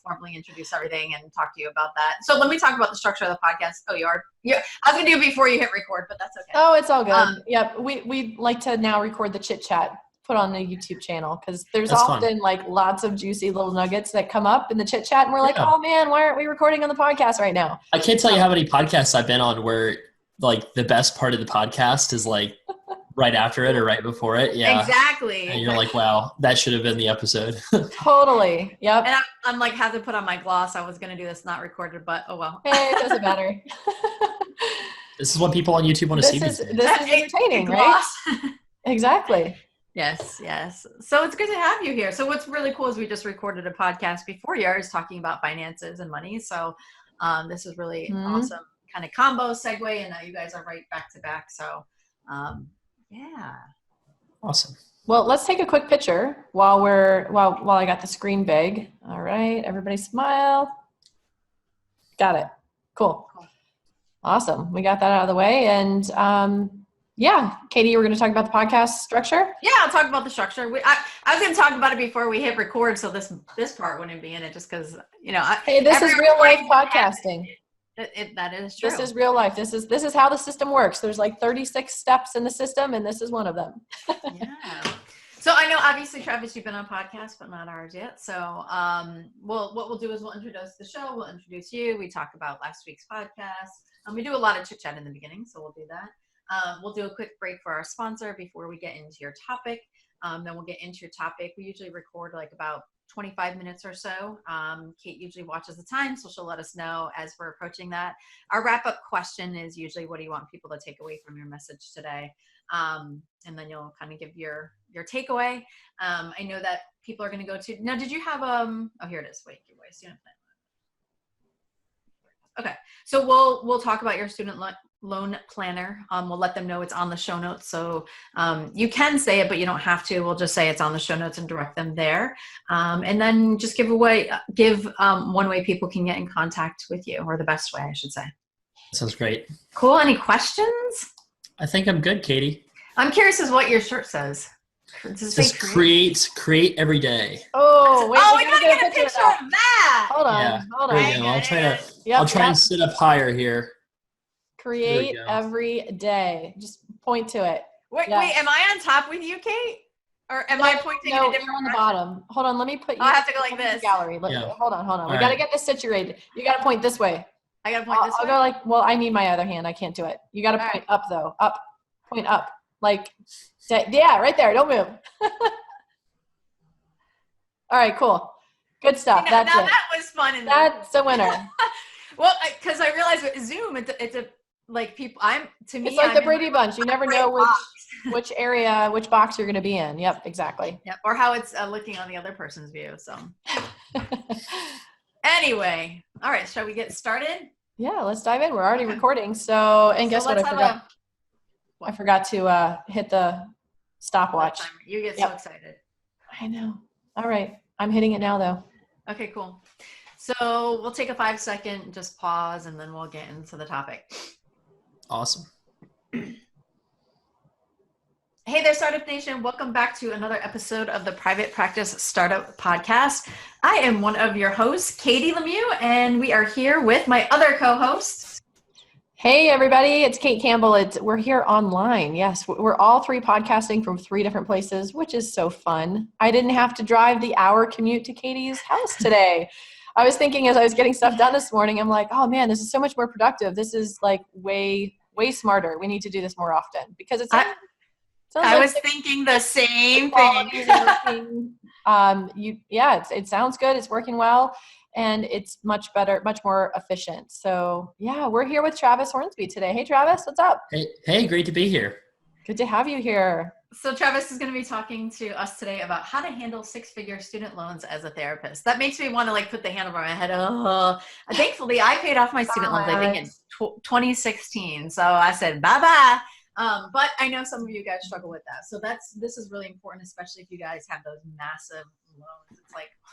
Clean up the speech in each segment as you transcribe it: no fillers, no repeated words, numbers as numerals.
formally introduce everything and talk to you about that. So let me talk about the structure of the podcast. Oh, you are? Yeah. I was going to do it before you hit record, but that's okay. Oh, it's all good. Yep. We like to now record the chit chat, put on the YouTube channel, because there's often like lots of juicy little nuggets that come up in the chit chat, and we're like, oh man, why aren't we recording on the podcast right now? I can't tell you how many podcasts I've been on where like the best part of the podcast is like right after it or right before it. Yeah, exactly. And you're like, wow, that should have been the episode. Totally. Yep. And I'm like, had to put on my gloss. I was going to do this not recorded, but oh well. Hey, it doesn't matter. This is what people on YouTube want to see. This is entertaining, right? Exactly. Yes. So it's good to have you here. So what's really cool is we just recorded a podcast before yours talking about finances and money. So this is really awesome kind of combo segue, and now you guys are right back to back. So yeah. Awesome. Well, let's take a quick picture while I got the screen big. All right, everybody smile. Got it. Cool. Awesome. We got that out of the way. And yeah, Katie, you were going to talk about the podcast structure? Yeah, I'll talk about the structure. I was going to talk about it before we hit record, so this part wouldn't be in it just because, hey, this is real life podcasting. That is true. This is real life. This is how the system works. There's like 36 steps in the system, and this is one of them. Yeah. So I know, obviously, Travis, you've been on podcasts, but not ours yet. So what we'll do is we'll introduce the show. We'll introduce you. We talk about last week's podcast. We do a lot of chit chat in the beginning, so we'll do that. We'll do a quick break for our sponsor before we get into your topic. Then we'll get into your topic. We usually record like about 25 minutes or so. Kate usually watches the time, so she'll let us know as we're approaching that. Our wrap-up question is usually, what do you want people to take away from your message today? And then you'll kind of give your takeaway. I know that people are going to go to, now did you have, oh, here it is. Wait, give away student plan. Okay. So we'll talk about your student loan planner. We'll let them know it's on the show notes. So you can say it, but you don't have to. We'll just say it's on the show notes and direct them there. And then just give one way people can get in contact with you, or the best way, I should say. Sounds great. Cool. Any questions? I think I'm good, Katie. I'm curious as what your shirt says. It says create every day. Oh, wait. We gotta get a picture of that. Hold on. Yeah, Hold on. there you go. I'll try and sit up higher here. Create every day. Just point to it. Wait, am I on top with you, Kate? Or am I pointing in a different on the bottom? Hold on, let me put you. I'll have to go like this. Gallery. Hold on. We gotta get this situated. You gotta point this way. I gotta point this way? I'll go I need my other hand. I can't do it. You gotta point up though. Up. Point up. Yeah, right there. Don't move. All right, cool. Good stuff. That's it. That was fun. That's a winner. Well, because I realized with Zoom, it's a like people. It's like the Brady Bunch. You never know which area, which box you're going to be in. Yep, exactly. Yep, or how it's looking on the other person's view. So, anyway, all right. Shall we get started? Yeah, let's dive in. We're already recording. So, guess what? I forgot to hit the stopwatch. You get so excited. I know. All right, I'm hitting it now, though. Okay, cool. So we'll take a 5-second, just pause, and then we'll get into the topic. Awesome. Hey there, Startup Nation. Welcome back to another episode of the Private Practice Startup Podcast. I am one of your hosts, Katie Lemieux, and we are here with my other co-host. Hey, everybody. It's Kate Campbell. We're here online. Yes, we're all three podcasting from 3 different places, which is so fun. I didn't have to drive the hour commute to Katie's house today. I was thinking as I was getting stuff done this morning, I'm like, oh man, this is so much more productive. This is like way, way smarter. We need to do this more often because I was thinking the same thing. It sounds good. It's working well, and it's much better, much more efficient. So yeah, we're here with Travis Hornsby today. Hey, Travis, what's up? Hey, great to be here. Good to have you here. So Travis is going to be talking to us today about how to handle 6-figure student loans as a therapist. That makes me want to put the hand over my head. Thankfully, I paid off my student loans, I think in 2016. So I said, bye-bye. But I know some of you guys struggle with that. So this is really important, especially if you guys have those massive loans.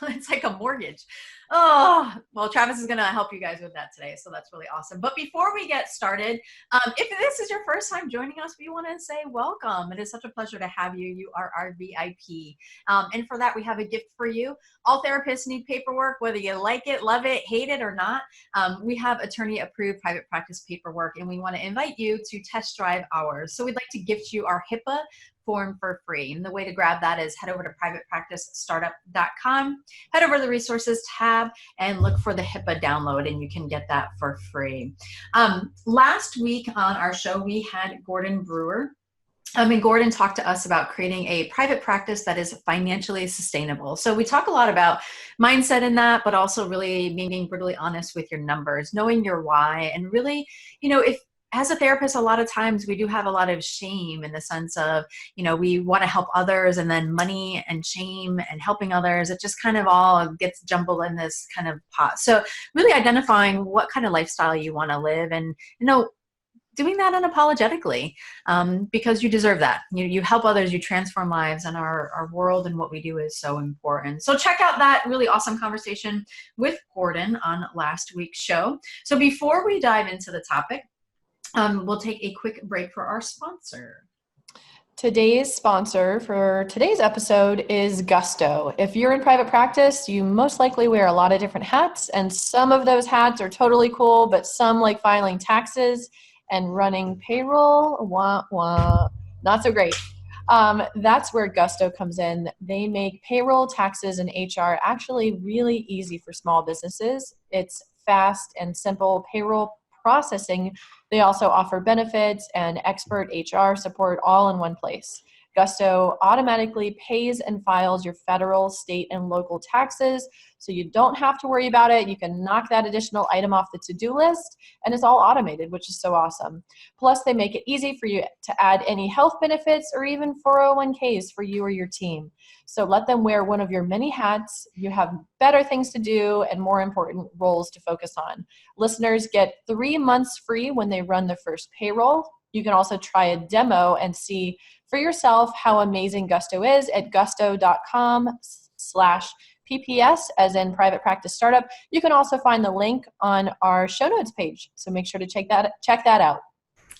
It's like a mortgage. Oh, well, Travis is going to help you guys with that today. So that's really awesome. But before we get started, if this is your first time joining us, we want to say welcome. It is such a pleasure to have you. You are our VIP. And for that, we have a gift for you. All therapists need paperwork, whether you like it, love it, hate it, or not. We have attorney-approved private practice paperwork, and we want to invite you to test drive ours. So we'd like to gift you our HIPAA form for free. And the way to grab that is head over to privatepracticestartup.com, head over to the resources tab, and look for the HIPAA download, and you can get that for free. Last week on our show, we had Gordon Brewer. And Gordon talked to us about creating a private practice that is financially sustainable. So we talk a lot about mindset in that, but also really being brutally honest with your numbers, knowing your why, and really, if as a therapist, a lot of times we do have a lot of shame in the sense of, we want to help others, and then money and shame and helping others, it just kind of all gets jumbled in this kind of pot. So really identifying what kind of lifestyle you want to live, and, doing that unapologetically, because you deserve that. You help others, you transform lives, and our world and what we do is so important. So check out that really awesome conversation with Gordon on last week's show. So before we dive into the topic, we'll take a quick break for our sponsor. Today's sponsor for today's episode is Gusto. If you're in private practice, you most likely wear a lot of different hats, and some of those hats are totally cool, but some, like filing taxes and running payroll, not so great. That's where Gusto comes in. They make payroll, taxes, and HR actually really easy for small businesses. It's fast and simple payroll processing. They also offer benefits and expert HR support all in one place. Gusto automatically pays and files your federal, state, and local taxes, so you don't have to worry about it. You can knock that additional item off the to-do list, and it's all automated, which is so awesome. Plus, they make it easy for you to add any health benefits or even 401ks for you or your team. So let them wear one of your many hats. You have better things to do and more important roles to focus on. Listeners get 3 months free when they run the first payroll. You can also try a demo and see for yourself how amazing Gusto is at gusto.com/PPS, as in private practice startup. You can also find the link on our show notes page. So make sure to check that out.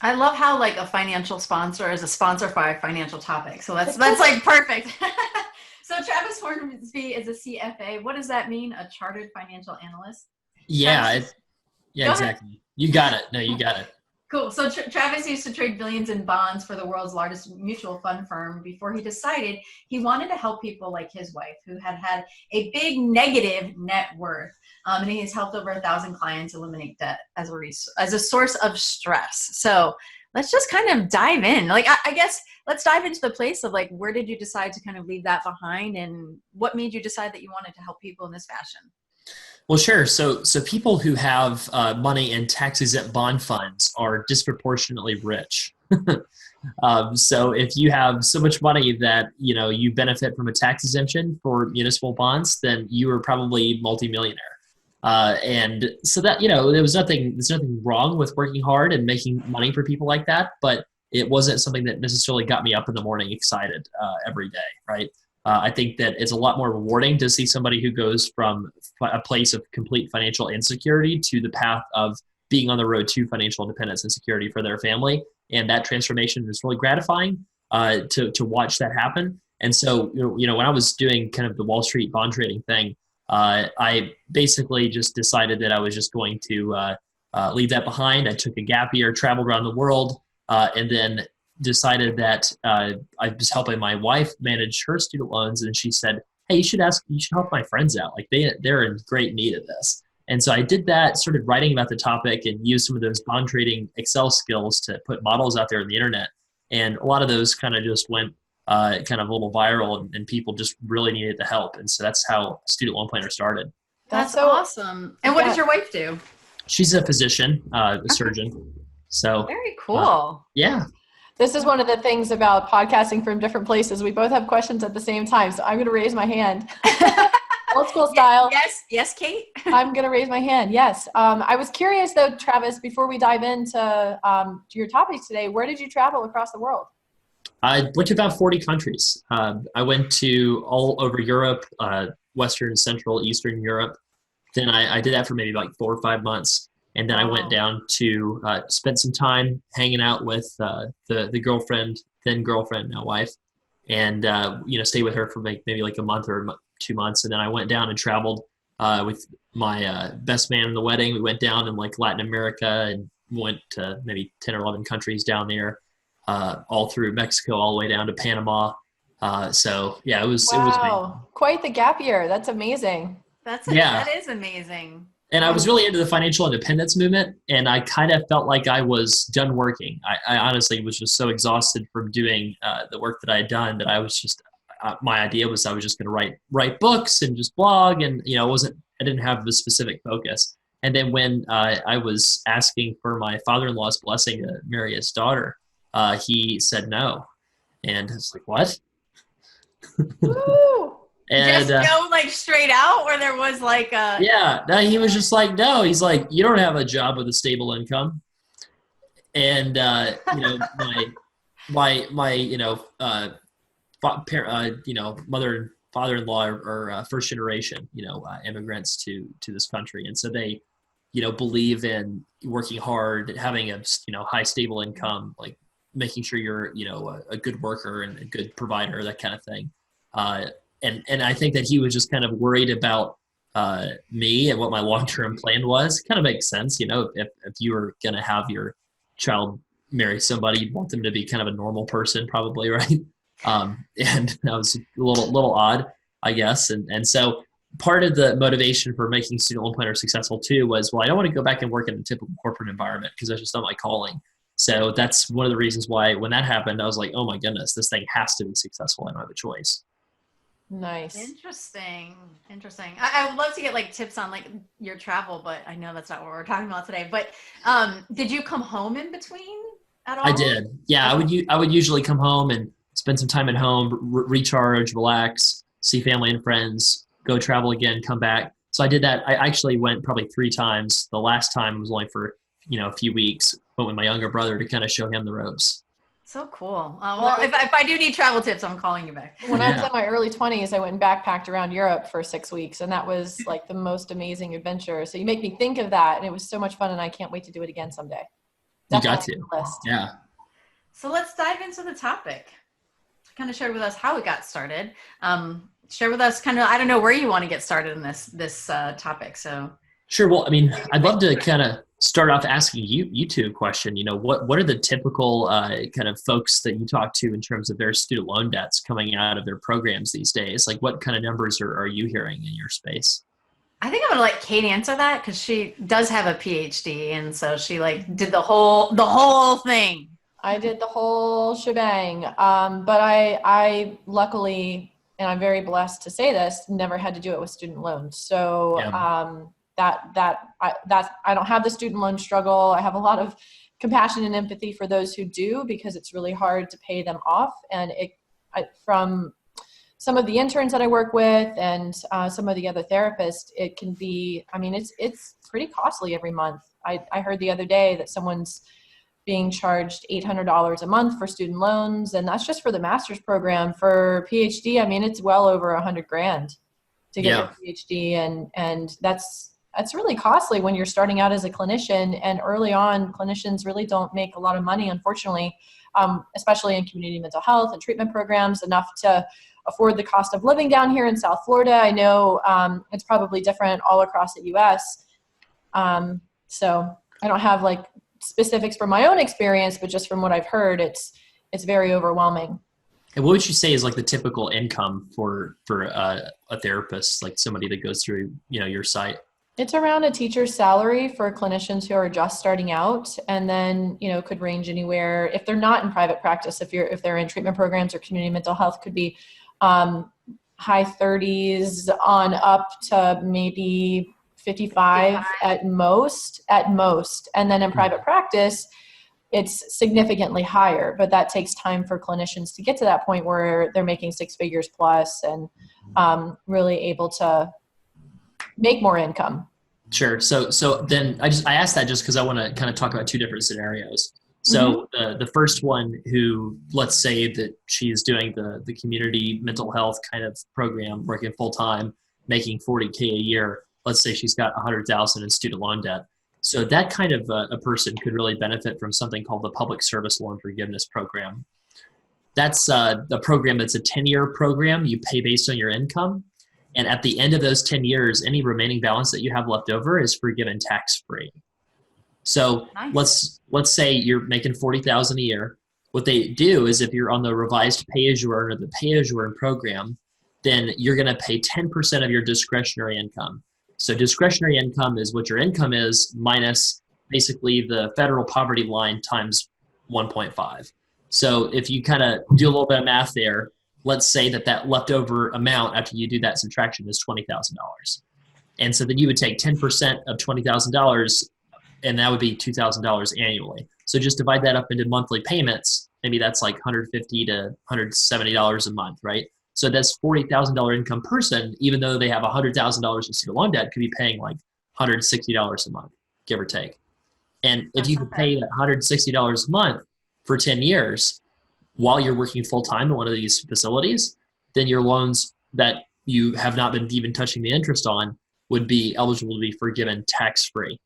I love how like a financial sponsor is a sponsor for a financial topic. So that's like perfect. So Travis Hornsby is a CFA. What does that mean? A chartered financial analyst? Yeah, exactly. You got it. No, you got it. Cool. So Travis used to trade billions in bonds for the world's largest mutual fund firm before he decided he wanted to help people like his wife, who had a big negative net worth. And he has helped over 1,000 clients eliminate debt as a source of stress. So let's just kind of dive in. Like, I guess let's dive into the place of like, where did you decide to kind of leave that behind, and what made you decide that you wanted to help people in this fashion? Well, sure. So people who have money in tax-exempt bond funds are disproportionately rich. So if you have so much money that, you benefit from a tax exemption for municipal bonds, then you are probably multimillionaire. And so that, there's nothing wrong with working hard and making money for people like that, but it wasn't something that necessarily got me up in the morning excited every day, right? I think that it's a lot more rewarding to see somebody who goes from a place of complete financial insecurity to the path of being on the road to financial independence and security for their family. And that transformation is really gratifying to watch that happen. And so, when I was doing kind of the Wall Street bond trading thing, I basically just decided that I was just going to leave that behind. I took a gap year, traveled around the world, and then decided that I was helping my wife manage her student loans, and she said, "Hey, you should help my friends out. Like they're in great need of this." And so I did that, started writing about the topic, and used some of those bond trading Excel skills to put models out there on the internet. And a lot of those kind of just went kind of a little viral, and people just really needed the help. And so that's how Student Loan Planner started. That's so awesome. And what does your wife do? She's a physician, a surgeon. So very cool. Yeah. This is one of the things about podcasting from different places. We both have questions at the same time, so I'm going to raise my hand. Old school style. Yes, Kate. I'm going to raise my hand. Yes. I was curious though, Travis, before we dive into your topics today, where did you travel across the world? I went to about 40 countries. I went to all over Europe, Western, Central, Eastern Europe. Then I did that for maybe like 4 or 5 months. And then I went down to spend some time hanging out with the girlfriend, then girlfriend, now wife, and stay with her for maybe like a month or 2 months. And then I went down and traveled with my best man in the wedding. We went down in like Latin America and went to maybe 10 or 11 countries down there, all through Mexico, all the way down to Panama. So yeah, it was Wow, quite the gap year. That's amazing. That is amazing. And I was really into the financial independence movement, and I kind of felt like I was done working. I honestly was just so exhausted from doing the work that I had done that I was just my idea was I was just going to write books and just blog, and I didn't have the specific focus. And then when I was asking for my father-in-law's blessing to marry his daughter, he said no, and I was like, "What?" Woo! And just no, like straight out, or there was like a no, he was just like, no. He's like, you don't have a job with a stable income, and mother and father-in-law are first generation immigrants to this country, and so they believe in working hard, having a high stable income, like making sure you're a good worker and a good provider, that kind of thing. And I think that he was just kind of worried about me and what my long-term plan was. Kind of makes sense, if you were going to have your child marry somebody, you'd want them to be kind of a normal person, probably, right? And that was a little odd, I guess. And so part of the motivation for making Student Loan Planner successful too was, well, I don't want to go back and work in a typical corporate environment because that's just not my calling. So that's one of the reasons why when that happened, I was like, oh my goodness, this thing has to be successful. I don't have a choice. Nice. Interesting. I would love to get like tips on like your travel, but I know that's not what we're talking about today. But did you come home in between at all? I did. Yeah, I would usually come home and spend some time at home, recharge, relax, see family and friends, go travel again, come back. So I did that. I actually went probably 3 times. The last time was only for a few weeks. Went with my younger brother to kind of show him the ropes. So cool. Well, if I do need travel tips, I'm calling you back. When I was in my early 20s, I went and backpacked around Europe for 6 weeks, and that was like the most amazing adventure. So you make me think of that, and it was so much fun, and I can't wait to do it again someday. Definitely you got to. Yeah. So let's dive into the topic. Kind of share with us how it got started. Share with us kind of, I don't know where you want to get started in this topic. So sure. Well, I mean, I'd love to kind of start off asking you two a question. What are the typical kind of folks that you talk to in terms of their student loan debts coming out of their programs these days? Like, what kind of numbers are you hearing in your space? I think I'm gonna let Kate answer that because she does have a PhD, and so she like did the whole thing. I did the whole shebang, but I luckily, and I'm very blessed to say this, never had to do it with student loans. So Yeah. I don't have the student loan struggle. I have a lot of compassion and empathy for those who do, because it's really hard to pay them off. And from some of the interns that I work with and some of the other therapists, it can be, I mean, it's pretty costly every month. I heard the other day that someone's being charged $800 a month for student loans, and that's just for the master's program. For PhD, I mean, it's well over $100,000 to get your PhD, and that's really costly when you're starting out as a clinician. And early on, clinicians really don't make a lot of money, unfortunately, especially in community mental health and treatment programs, enough to afford the cost of living down here in South Florida. I know it's probably different all across the U.S. So I don't have like specifics from my own experience, but just from what I've heard, it's very overwhelming. And what would you say is like the typical income for a therapist, like somebody that goes through your site? It's around a teacher's salary for clinicians who are just starting out, and then could range anywhere, if they're not in private practice, if they're in treatment programs or community mental health, could be high 30s on up to maybe 55 at most. And then in private practice, it's significantly higher, but that takes time for clinicians to get to that point where they're making 6 figures plus and really able to make more income. Sure. So then I asked that just because I want to kind of talk about 2 different scenarios. So the first one who, let's say that she's doing the community mental health kind of program, working full time, making $40K a year. Let's say she's got $100,000 in student loan debt. So that kind of a person could really benefit from something called the Public Service Loan Forgiveness Program. That's the program that's a 10-year program. You pay based on your income. And at the end of those 10 years, any remaining balance that you have left over is forgiven tax-free. So nice. let's say you're making $40,000 a year. What they do is if you're on the revised pay-as-you-earn or the pay-as-you-earn program, then you're going to pay 10% of your discretionary income. So discretionary income is what your income is minus basically the federal poverty line times 1.5. So if you kind of do a little bit of math there, let's say that leftover amount after you do that subtraction is $20,000. And so then you would take 10% of $20,000 and that would be $2,000 annually. So just divide that up into monthly payments. Maybe that's like $150 to $170 a month, right? So that's $40,000 income person, even though they have $100,000 in student loan debt, could be paying like $160 a month, give or take. And if you could pay that $160 a month for 10 years while you're working full time in one of these facilities, then your loans that you have not been even touching the interest on would be eligible to be forgiven tax-free,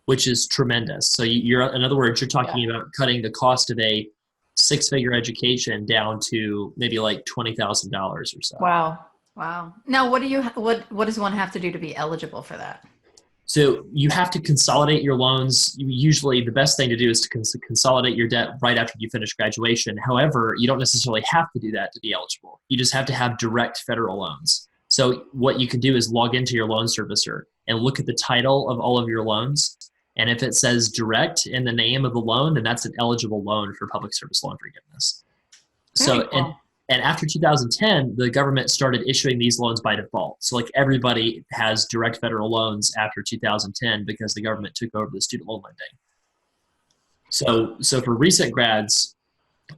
which is tremendous. So you're, in other words, you're talking about cutting the cost of a six-figure education down to maybe like $20,000 or so. Wow. Now, what does one have to do to be eligible for that? So you have to consolidate your loans. Usually the best thing to do is to consolidate your debt right after you finish graduation. However, you don't necessarily have to do that to be eligible. You just have to have direct federal loans. So what you can do is log into your loan servicer and look at the title of all of your loans. And if it says direct in the name of the loan, then that's an eligible loan for public service loan forgiveness. Very cool. And after 2010, the government started issuing these loans by default. So like everybody has direct federal loans after 2010 because the government took over the student loan lending. So for recent grads,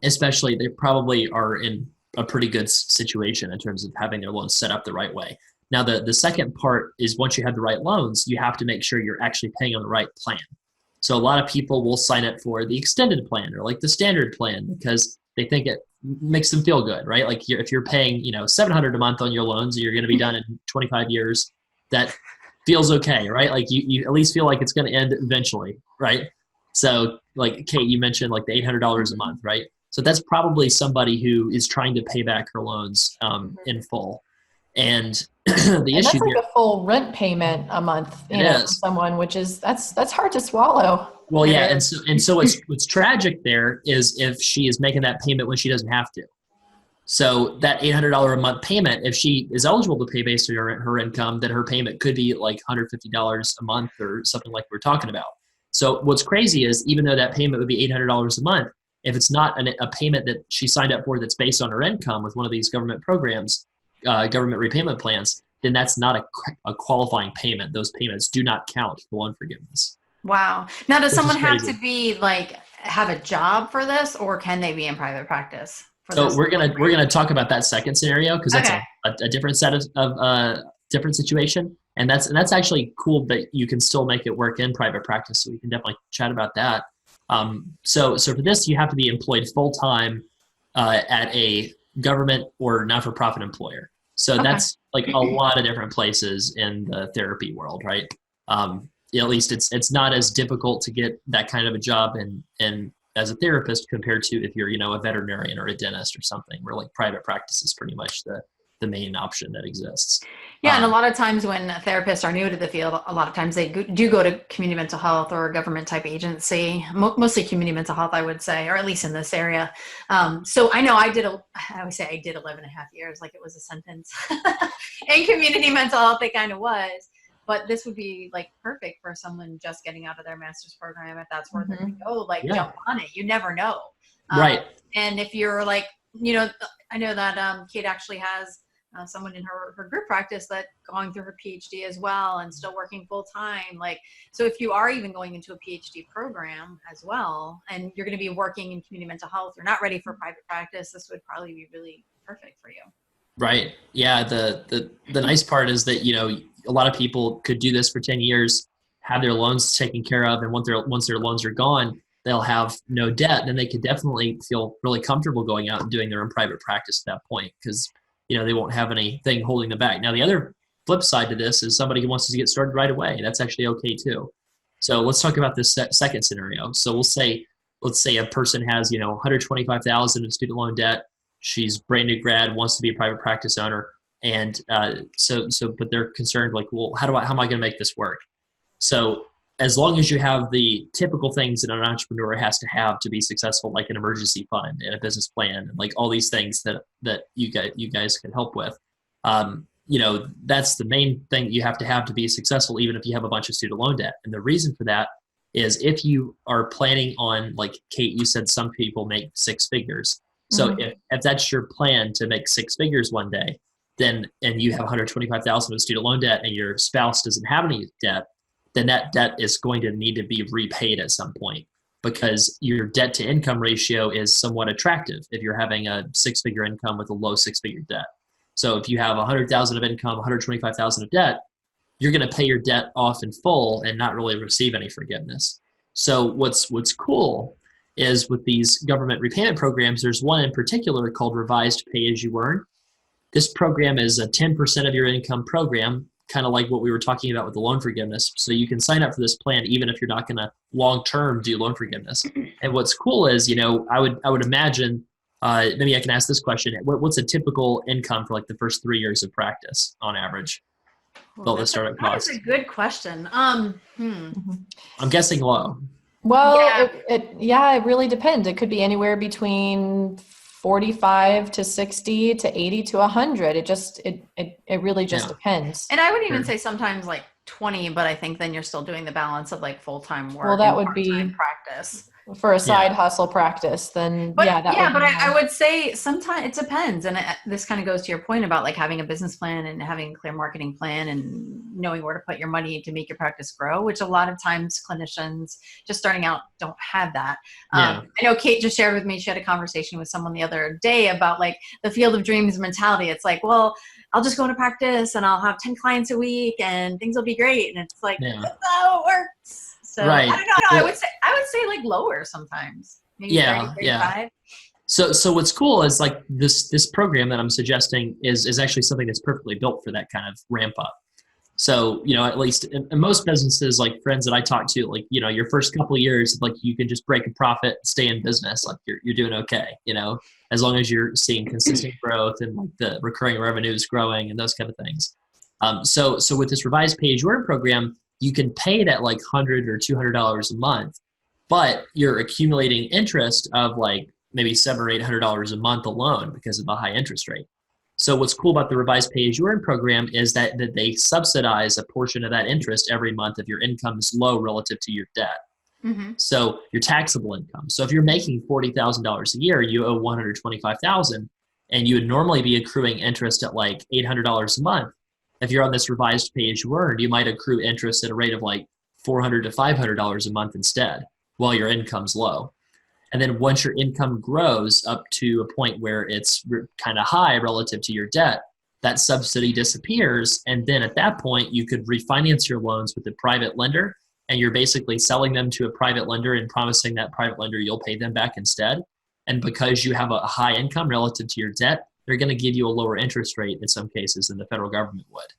especially, they probably are in a pretty good situation in terms of having their loans set up the right way. Now, the second part is once you have the right loans, you have to make sure you're actually paying on the right plan. So a lot of people will sign up for the extended plan or like the standard plan because they think it makes them feel good, right? Like if you're paying, $700 a month on your loans, and you're going to be done in 25 years, that feels okay, right? Like you at least feel like it's going to end eventually, right? So like Kate, you mentioned like the $800 a month, right? So that's probably somebody who is trying to pay back her loans in full. And the issue that's like here, a full rent payment a month, for someone, which is that's hard to swallow. Well, yeah, and so what's tragic there is if she is making that payment when she doesn't have to. So that $800 a month payment, if she is eligible to pay based on her income, then her payment could be like $150 a month or something like we're talking about. So what's crazy is even though that payment would be $800 a month, if it's not a payment that she signed up for that's based on her income with one of these government programs, government repayment plans, then that's not a qualifying payment. Those payments do not count for loan forgiveness. Wow. Now, does someone have to be have a job for this, or can they be in private practice? So we're gonna talk about that second scenario because that's a different set of different situation, and that's actually cool that you can still make it work in private practice. So we can definitely chat about that. So for this, you have to be employed full time at a government or not-for-profit employer. So that's like a lot of different places in the therapy world, right? At least it's not as difficult to get that kind of a job and as a therapist compared to if you're, a veterinarian or a dentist or something, where like private practice is pretty much the main option that exists. Yeah, and a lot of times when therapists are new to the field, a lot of times they do go to community mental health or a government type agency, mostly community mental health, I would say, or at least in this area. So I know I always say I did 11 and a half years, like it was a sentence. In community mental health, it kind of was. But this would be like perfect for someone just getting out of their master's program if that's where they're going to go. Jump on it. You never know. Right. And if you're like, I know that Kate actually has someone in her group practice that going through her PhD as well and still working full time. So if you are even going into a PhD program as well, and you're going to be working in community mental health, you're not ready for private practice, this would probably be really perfect for you. Right. Yeah. The nice part is that, a lot of people could do this for 10 years, have their loans taken care of. And once their loans are gone, they'll have no debt, then they could definitely feel really comfortable going out and doing their own private practice at that point, because they won't have anything holding them back. Now, the other flip side to this is somebody who wants to get started right away. That's actually okay too. So let's talk about this second scenario. So let's say a person has $125,000 in student loan debt. She's brand new grad, wants to be a private practice owner, and but they're concerned, like, well, how am I going to make this work? So as long as you have the typical things that an entrepreneur has to have to be successful, like an emergency fund and a business plan, and like all these things that you guys can help with, that's the main thing you have to be successful, even if you have a bunch of student loan debt. And the reason for that is if you are planning on, like Kate, you said some people make six figures. So if that's your plan to make six figures one day, and you have $125,000 of student loan debt and your spouse doesn't have any debt, then that debt is going to need to be repaid at some point, because your debt to income ratio is somewhat attractive if you're having a six-figure income with a low six-figure debt. So if you have $100,000 of income, $125,000 of debt, you're going to pay your debt off in full and not really receive any forgiveness. So what's cool is with these government repayment programs, there's one in particular called Revised Pay As You Earn. This program is a 10% of your income program, kind of like what we were talking about with the loan forgiveness. So you can sign up for this plan even if you're not going to long-term do loan forgiveness. And what's cool is, I would imagine, maybe I can ask this question: what's a typical income for like the first 3 years of practice on average? Well, the startup cost. That's a good question. I'm guessing low. Well, it really depends. It could be anywhere between 45 to 60 to 80 to 100. It really just depends. And I would even say sometimes like 20, but I think then you're still doing the balance of like full-time work. Well, that would be practice. For a side hustle practice, then but I would say sometimes it depends. And this kind of goes to your point about like having a business plan and having a clear marketing plan and knowing where to put your money to make your practice grow, which a lot of times clinicians just starting out don't have that. I know Kate just shared with me, she had a conversation with someone the other day about like the field of dreams mentality. It's like, well, I'll just go into practice and I'll have 10 clients a week and things will be great. And it's like, that's how it works. So I don't know. I would say like lower sometimes. Maybe 30, 35. So what's cool is like this program that I'm suggesting is actually something that's perfectly built for that kind of ramp up. So, at least in most businesses, like friends that I talk to, like, your first couple of years, like you can just break a profit, stay in business, like you're doing okay, as long as you're seeing consistent growth and like the recurring revenue is growing and those kind of things. So with this Revised Pay As You Earn program, you can pay it at like $100 or $200 a month, but you're accumulating interest of like maybe $700 or $800 a month alone because of the high interest rate. So what's cool about the Revised Pay As You Earn program is that they subsidize a portion of that interest every month if your income is low relative to your debt. Mm-hmm. So your taxable income. So if you're making $40,000 a year, you owe $125,000, and you would normally be accruing interest at like $800 a month. If you're on this Revised Pay As You Earn, you might accrue interest at a rate of like $400 to $500 a month instead, while your income's low. And then once your income grows up to a point where it's kind of high relative to your debt, that subsidy disappears. And then at that point, you could refinance your loans with a private lender, and you're basically selling them to a private lender and promising that private lender you'll pay them back instead. And because you have a high income relative to your debt, they're going to give you a lower interest rate in some cases than the federal government would.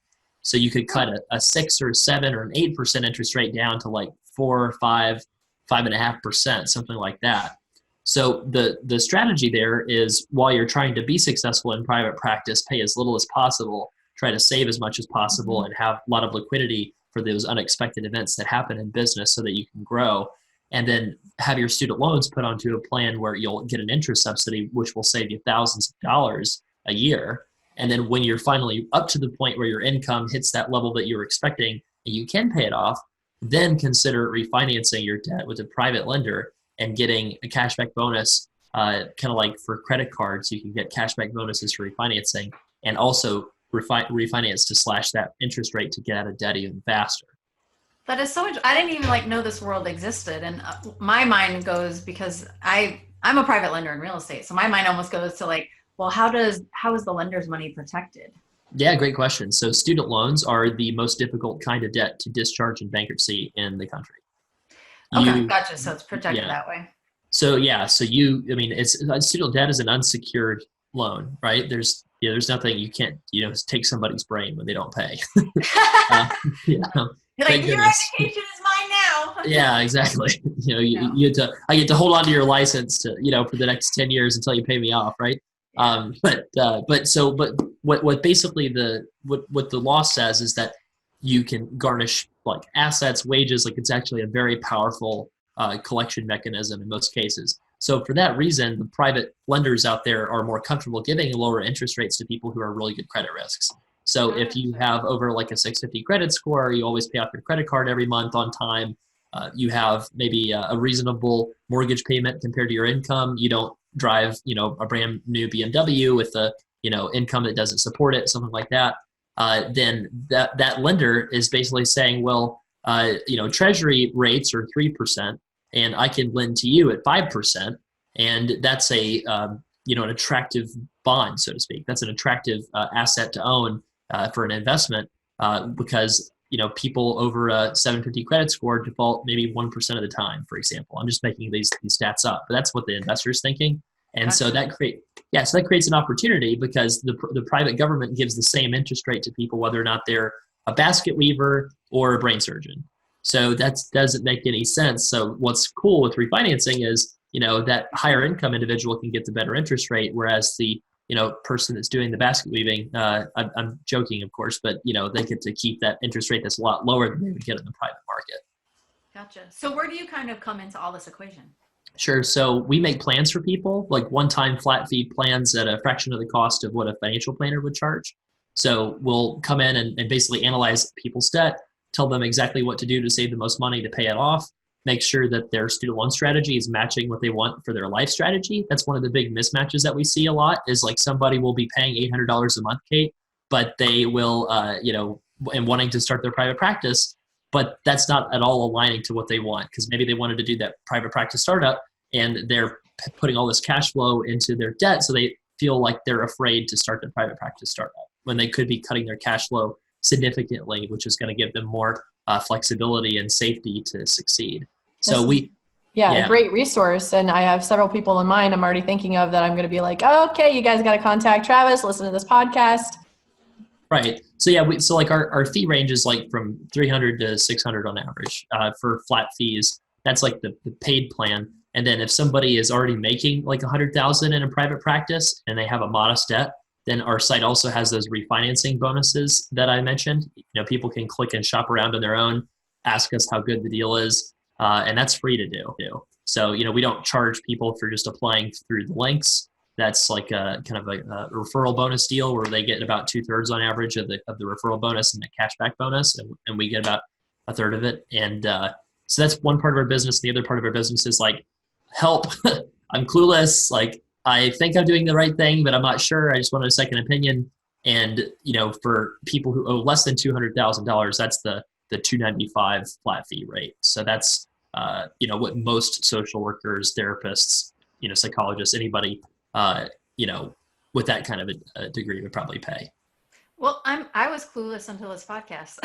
So you could cut a 6 or 7 or an 8% interest rate down to like 4 or 5, 5.5%, something like that. So the strategy there is, while you're trying to be successful in private practice, pay as little as possible, try to save as much as possible, and have a lot of liquidity for those unexpected events that happen in business so that you can grow. And then have your student loans put onto a plan where you'll get an interest subsidy, which will save you thousands of dollars a year. And then when you're finally up to the point where your income hits that level that you're expecting and you can pay it off, then consider refinancing your debt with a private lender and getting a cashback bonus, kind of like for credit cards. You can get cashback bonuses for refinancing, and also refinance to slash that interest rate to get out of debt even faster. That is so much. I didn't even know this world existed. And my mind goes, because I'm a private lender in real estate. So my mind almost goes to like, well, how is the lender's money protected? Yeah, great question. So student loans are the most difficult kind of debt to discharge in bankruptcy in the country. Okay, gotcha. So it's protected Yeah. that way. So yeah, so I mean, student debt is an unsecured loan, right? There's nothing you can't, take somebody's brain when they don't pay. uh, you know, You're like, thank your goodness. education is mine now. Yeah, exactly. Yeah. I get to hold on to your license to, for the next 10 years until you pay me off, right? But what basically what the law says is that you can garnish like assets, wages, like it's actually a very powerful collection mechanism in most cases. So for that reason, the private lenders out there are more comfortable giving lower interest rates to people who are really good credit risks. So if you have over like a 650 credit score, you always pay off your credit card every month on time. You have maybe a reasonable mortgage payment compared to your income. You don't drive, a brand new BMW with a, income that doesn't support it, something like that. Then that lender is basically saying, well, treasury rates are 3%, and I can lend to you at 5%, and that's an attractive bond, so to speak. That's an attractive asset to own for an investment because people over a 750 credit score default maybe 1% of the time, for example. I'm just making these stats up, but that's what the investor's thinking. And so that creates an opportunity because the private government gives the same interest rate to people whether or not they're a basket weaver or a brain surgeon. So that doesn't make any sense. So what's cool with refinancing is, that higher income individual can get the better interest rate, whereas the person that's doing the basket weaving, I'm joking, of course, but they get to keep that interest rate that's a lot lower than they would get in the private market. Gotcha. So where do you kind of come into all this equation? Sure. So we make plans for people, like one-time flat fee plans at a fraction of the cost of what a financial planner would charge. So we'll come in and basically analyze people's debt, tell them exactly what to do to save the most money to pay it off, make sure that their student loan strategy is matching what they want for their life strategy. That's one of the big mismatches that we see a lot is like somebody will be paying $800 a month, Kate, but they will, and wanting to start their private practice, but that's not at all aligning to what they want because maybe they wanted to do that private practice startup and they're putting all this cash flow into their debt. So they feel like they're afraid to start their private practice startup when they could be cutting their cash flow significantly, which is going to give them more flexibility and safety to succeed. So a great resource. And I have several people in mind I'm already thinking of that I'm going to be like, oh, okay, you guys got to contact Travis, listen to this podcast. Right. So our fee range is like from 300 to 600 on average for flat fees. That's like the paid plan. And then if somebody is already making like 100,000 in a private practice and they have a modest debt, then our site also has those refinancing bonuses that I mentioned. People can click and shop around on their own, ask us how good the deal is, and that's free to do. So we don't charge people for just applying through the links. That's like a kind of a referral bonus deal where they get about 2/3 on average of the referral bonus and the cashback bonus, and we get about 1/3 of it. And so that's one part of our business. The other part of our business is like, help, I'm clueless. Like I think I'm doing the right thing, but I'm not sure. I just wanted a second opinion. And for people who owe less than $200,000, that's the $295 flat fee rate. So that's what most social workers, therapists, psychologists, anybody with that kind of a degree would probably pay. Well, I was clueless until this podcast.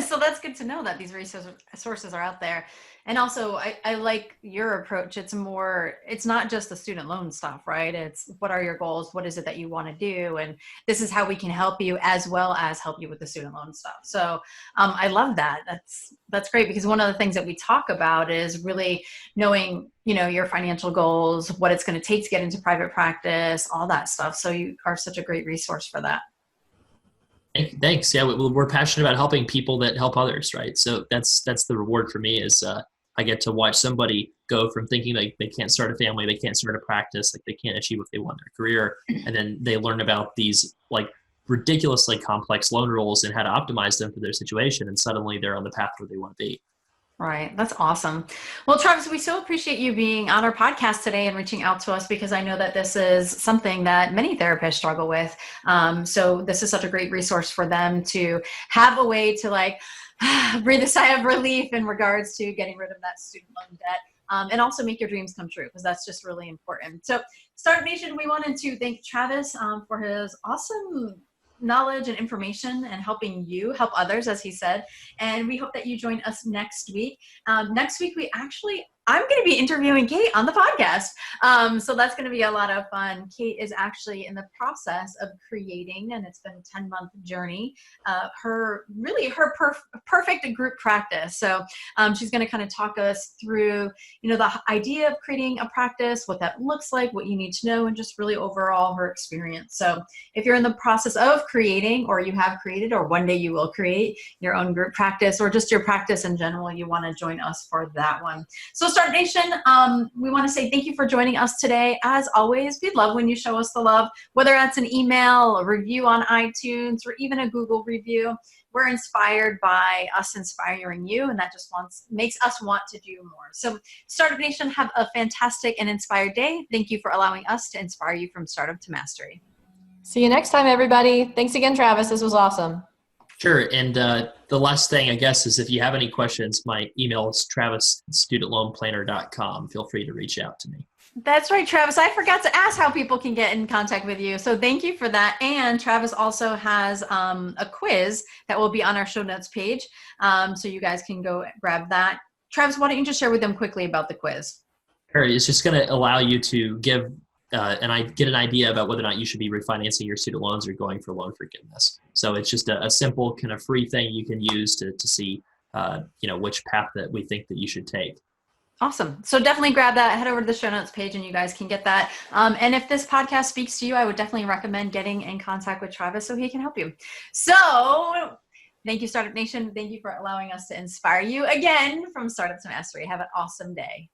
So that's good to know that these resources are out there. And also I like your approach. It's not just the student loan stuff, right? It's what are your goals? What is it that you want to do? And this is how we can help you as well as help you with the student loan stuff. So I love that. That's great because one of the things that we talk about is really knowing, your financial goals, what it's going to take to get into private practice, all that stuff. So you are such a great resource for that. Thanks. Yeah, we're passionate about helping people that help others, right? So that's the reward for me is I get to watch somebody go from thinking like they can't start a family, they can't start a practice, like they can't achieve what they want in their career, and then they learn about these like ridiculously complex loan rules and how to optimize them for their situation, and suddenly they're on the path where they want to be. Right. That's awesome. Well, Travis, we so appreciate you being on our podcast today and reaching out to us because I know that this is something that many therapists struggle with. So this is such a great resource for them to have a way to like breathe a sigh of relief in regards to getting rid of that student loan debt and also make your dreams come true because that's just really important. So Startup Nation, we wanted to thank Travis for his awesome knowledge and information and helping you help others, as he said. And we hope that you join us next week. Next week, I'm going to be interviewing Kate on the podcast. So that's going to be a lot of fun. Kate is actually in the process of creating, and it's been a 10-month journey, her perfect group practice. So she's going to kind of talk us through, the idea of creating a practice, what that looks like, what you need to know, and just really overall her experience. So if you're in the process of creating, or you have created, or one day you will create your own group practice, or just your practice in general, you want to join us for that one. So Startup Nation, we want to say thank you for joining us today. As always, we'd love when you show us the love, whether that's an email, a review on iTunes, or even a Google review. We're inspired by us inspiring you, and that just makes us want to do more. So Startup Nation, have a fantastic and inspired day. Thank you for allowing us to inspire you from startup to mastery. See you next time, everybody. Thanks again, Travis. This was awesome. Sure. And the last thing, I guess, is if you have any questions, my email is travis@studentloanplanner.com. Feel free to reach out to me. That's right, Travis. I forgot to ask how people can get in contact with you. So thank you for that. And Travis also has a quiz that will be on our show notes page. So you guys can go grab that. Travis, why don't you just share with them quickly about the quiz? Sure. It's just going to allow you to get an idea about whether or not you should be refinancing your student loans or going for loan forgiveness. So it's just a simple kind of free thing you can use to see, which path that we think that you should take. Awesome. So definitely grab that, head over to the show notes page, and you guys can get that. And if this podcast speaks to you, I would definitely recommend getting in contact with Travis so he can help you. So thank you, Startup Nation. Thank you for allowing us to inspire you again from Startup to Mastery. Have an awesome day.